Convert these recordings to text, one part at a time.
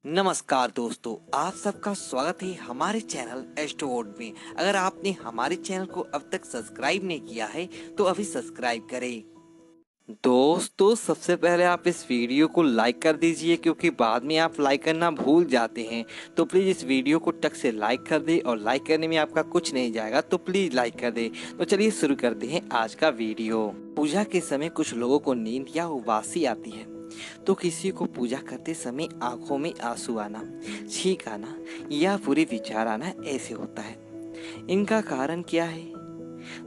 नमस्कार दोस्तों, आप सबका स्वागत है हमारे चैनल एस्ट्रोवर्ड में। अगर आपने हमारे चैनल को अब तक सब्सक्राइब नहीं किया है तो अभी सब्सक्राइब करें। दोस्तों, सबसे पहले आप इस वीडियो को लाइक कर दीजिए, क्योंकि बाद में आप लाइक करना भूल जाते हैं। तो प्लीज़ इस वीडियो को टक से लाइक कर दें, और लाइक करने में आपका कुछ नहीं जाएगा, तो प्लीज़ लाइक कर दें। तो चलिए शुरू करते हैं आज का वीडियो। पूजा के समय कुछ लोगों को नींद या उबासी आती है, तो किसी को पूजा करते समय आंखों में आंसू आना, छींक आना या बुरे विचार आना ऐसे होता है। इनका कारण क्या है?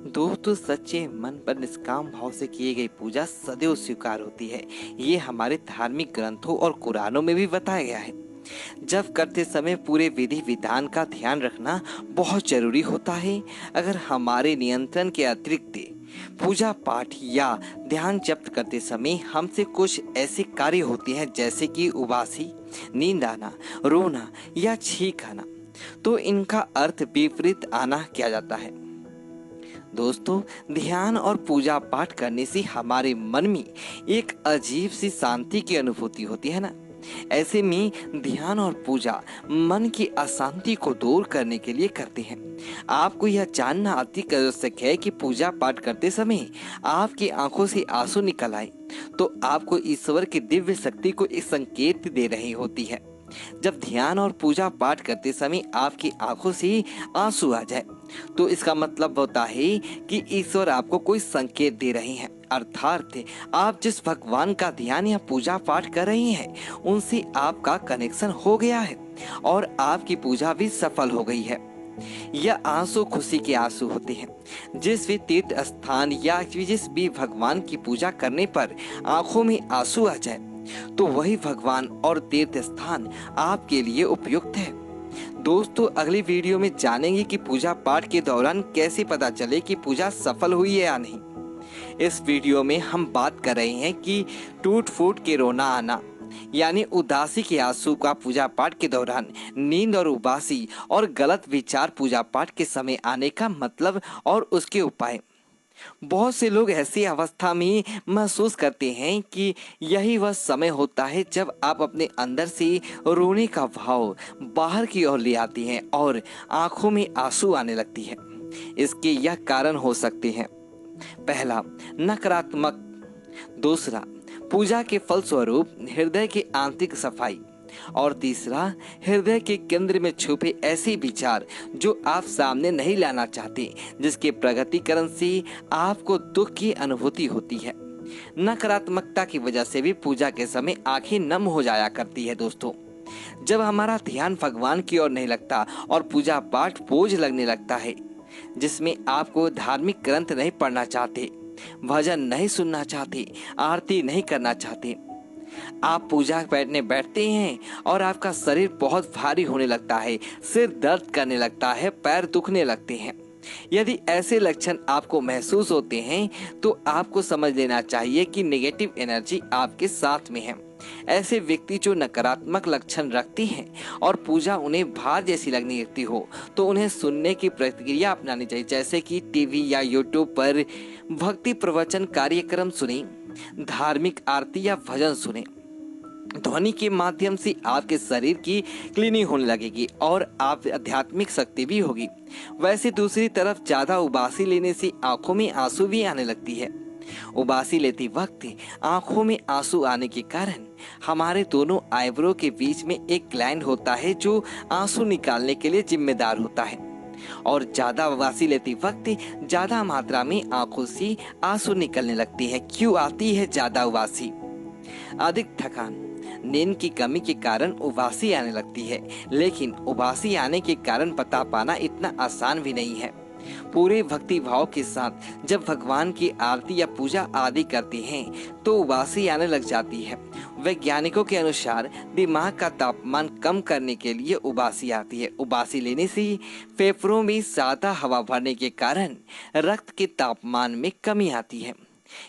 दोस्तों, सच्चे मन पर निष्काम भाव से किए गई पूजा सदैव स्वीकार होती है। ये हमारे धार्मिक ग्रंथों और कुरानों में भी बताया गया है। जब करते समय पूरे विधि विधान का ध्यान रखना बहुत जरूरी होता है। अगर हमारे नियंत्रण के अतिरिक्त पूजा पाठ या ध्यान जप करते समय हमसे कुछ ऐसे कार्य होते हैं, जैसे कि उबासी, नींद आना, रोना या छींक आना, तो इनका अर्थ विपरीत आना किया जाता है। दोस्तों, ध्यान और पूजा पाठ करने से हमारे मन में एक अजीब सी शांति की अनुभूति होती है ना। ऐसे में ध्यान और पूजा मन की अशांति को दूर करने के लिए करते हैं। आपको यह जानना अति आवश्यक है कि पूजा पाठ करते समय आपकी आंखों से आंसू निकल आए तो आपको ईश्वर की दिव्य शक्ति को एक संकेत दे रही होती है। जब ध्यान और पूजा पाठ करते समय आपकी आंखों से आंसू आ जाए तो इसका मतलब होता है कि ईश्वर आपको कोई संकेत दे रहे हैं, अर्थात आप जिस भगवान का ध्यान या पूजा पाठ कर रही हैं उनसे आपका कनेक्शन हो गया है और आपकी पूजा भी सफल हो गई है। यह आंसू खुशी के आंसू होते हैं। जिस भी तीर्थ स्थान या जिस भी भगवान की पूजा करने पर आंखों में आंसू आ जाए तो वही भगवान और तीर्थ स्थान आपके लिए उपयुक्त है। दोस्तों, अगली वीडियो में जानेंगे कि पूजा पाठ के दौरान कैसे पता चले कि पूजा सफल हुई है या नहीं। इस वीडियो में हम बात कर रहे हैं कि टूट फूट के रोना आना, यानी उदासी के आंसू का पूजा पाठ के दौरान, नींद और उबासी और गलत विचार पूजा पाठ के समय आने का मतलब और उसके उपाय। बहुत से लोग ऐसी अवस्था में महसूस करते हैं कि यही वह समय होता है जब आप अपने अंदर से रोने का भाव बाहर की ओर ले आती हैं और आंखों में आंसू आने लगती है। इसके यह कारण हो सकते हैं: पहला, नकारात्मक; दूसरा, पूजा के फलस्वरूप हृदय की आंतरिक सफाई; और तीसरा, हृदय के केंद्र में छुपे ऐसे विचार जो आप सामने नहीं लाना चाहते, जिसके प्रगतिकरण से आपको दुख की अनुभूति होती है। नकारात्मकता की वजह से भी पूजा के समय आंखें नम हो जाया करती है। दोस्तों, जब हमारा ध्यान भगवान की ओर नहीं लगता और पूजा पाठ बोझ लगने लगता है, जिसमें आपको धार्मिक ग्रंथ नहीं पढ़ना चाहते, भजन नहीं सुनना चाहते, आरती नहीं करना चाहते, आप पूजा बैठते हैं और आपका शरीर बहुत भारी होने लगता है, सिर दर्द करने लगता है, पैर दुखने लगते हैं। यदि ऐसे लक्षण आपको महसूस होते हैं तो आपको समझ लेना चाहिए कि नेगेटिव एनर्जी आपके साथ में है। ऐसे व्यक्ति जो नकारात्मक लक्षण रखते हैं और पूजा उन्हें भार जैसी लगने लगती हो तो उन्हें सुनने की प्रतिक्रिया अपनानी चाहिए, जैसे कि टीवी या यूट्यूब पर भक्ति प्रवचन कार्यक्रम सुने, धार्मिक आरती या भजन सुने। ध्वनि के माध्यम से आपके शरीर की क्लीनिंग होने लगेगी और आप आध्यात्मिक शक्ति भी होगी। वैसे दूसरी तरफ ज्यादा उबासी लेने से आंखों में आंसू भी आने लगती है। उबासी लेते वक्त आंखों में आंसू आने के कारण हमारे दोनों आईब्रो के बीच में एक ग्लैंड होता है जो आंसू निकालने के लिए जिम्मेदार होता है, और ज्यादा उबासी लेते वक्त ज्यादा मात्रा में आंखों से आंसू निकलने लगते हैं। क्यों आती है ज्यादा उबासी? अधिक थकान, नींद की कमी के कारण उबासी आने लगती है, लेकिन उबासी आने के कारण बता पाना इतना आसान भी नहीं है। पूरे भक्ति भाव के साथ जब भगवान की आरती या पूजा आदि करते हैं तो उबासी आने लग जाती है। वैज्ञानिकों के अनुसार दिमाग का तापमान कम करने के लिए उबासी आती है। उबासी लेने से फेफड़ों में ज्यादा हवा भरने के कारण रक्त के तापमान में कमी आती है।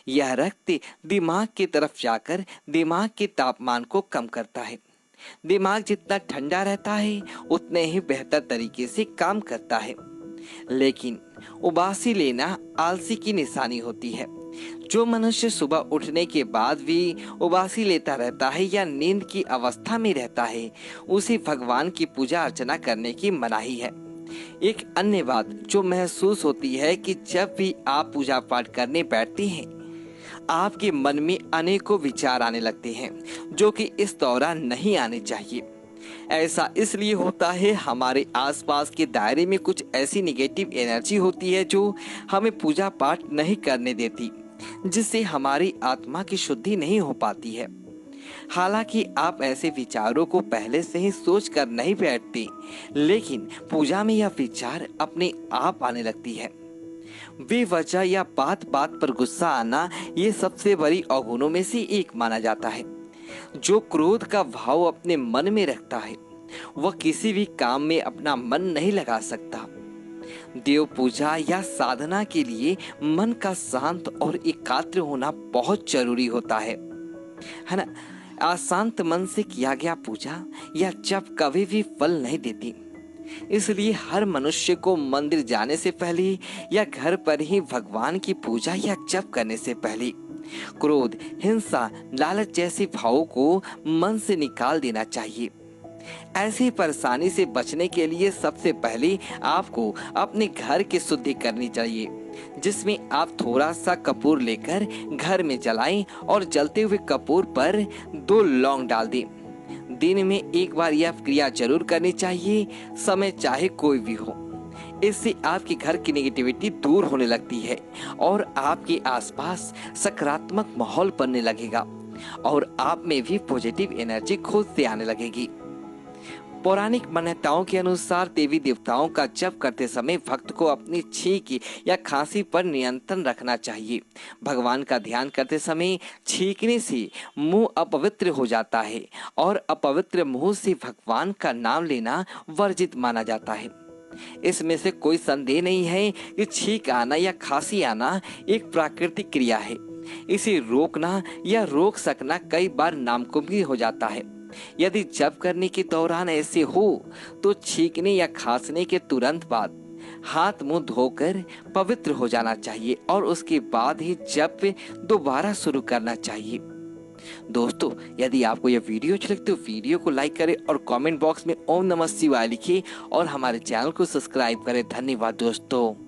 यह रक्त दिमाग की तरफ जाकर दिमाग के तापमान को कम करता है। दिमाग जितना ठंडा रहता है उतने ही बेहतर तरीके से काम करता है। लेकिन उबासी लेना आलसी की निशानी होती है। जो मनुष्य सुबह उठने के बाद भी उबासी लेता रहता है या नींद की अवस्था में रहता है, उसे भगवान की पूजा अर्चना करने की मनाही है। एक अन्य बात जो महसूस होती है कि जब भी आप पूजा पाठ करने बैठते हैं, आपके मन में अनेकों विचार आने लगते हैं जो कि इस दौरान नहीं आने चाहिए। ऐसा इसलिए होता है, हमारे आसपास के दायरे में कुछ ऐसी निगेटिव एनर्जी होती है जो हमें पूजा पाठ नहीं करने देती, जिससे हमारी आत्मा की शुद्धि नहीं हो पाती है। हालांकि आप ऐसे विचारों को पहले से ही सोच कर नहीं बैठते, लेकिन पूजा में यह विचार अपने आप आने लगती है। बेवजह या बात बात पर गुस्सा आना ये सबसे बड़ी अवगुणों में से एक माना जाता है। जो क्रोध का भाव अपने मन में रखता है, वह किसी भी काम में अपना मन नहीं लगा सकता। देव पूजा या साधना के लिए मन का शांत और एकाग्र होना बहुत जरूरी होता है ना। अशांत मन से किया गया पूजा या जप कभी भी फल नहीं देती। इसलिए हर मनुष्य को मंदिर जाने से पहले या घर पर ही भगवान की पूजा या जप करने से पहले क्रोध, हिंसा, लालच जैसे भावों को मन से निकाल देना चाहिए। ऐसी परेशानी से बचने के लिए सबसे पहले आपको अपने घर की शुद्धि करनी चाहिए, जिसमें आप थोड़ा सा कपूर लेकर घर में जलाएं और जलते हुए कपूर पर 2 लौंग डाल दें। दिन में एक बार यह क्रिया जरूर करनी चाहिए, समय चाहे कोई भी हो। इससे आपके घर की नेगेटिविटी दूर होने लगती है और आपके आसपास सकारात्मक माहौल बनने लगेगा और आप में भी पॉजिटिव एनर्जी खुद से आने लगेगी। पौराणिक मान्यताओं के अनुसार देवी देवताओं का जप करते समय भक्त को अपनी छींक या खांसी पर नियंत्रण रखना चाहिए। भगवान का ध्यान करते समय छींकने से मुंह अपवित्र हो जाता है और अपवित्र मुंह से भगवान का नाम लेना वर्जित माना जाता है। इसमें से कोई संदेह नहीं है कि छींक आना या खांसी आना एक प्राकृतिक क्रिया है। इसे रोकना या रोक सकना कई बार नामुमकिन हो जाता है। यदि जप करने के दौरान ऐसे हो तो छींकने या खांसने के तुरंत बाद हाथ मुंह धोकर पवित्र हो जाना चाहिए और उसके बाद ही जप दोबारा शुरू करना चाहिए। दोस्तों, यदि आपको यह वीडियो अच्छी लगे तो वीडियो को लाइक करें और कमेंट बॉक्स में ओम नमः शिवाय लिखें और हमारे चैनल को सब्सक्राइब करें। धन्यवाद दोस्तों।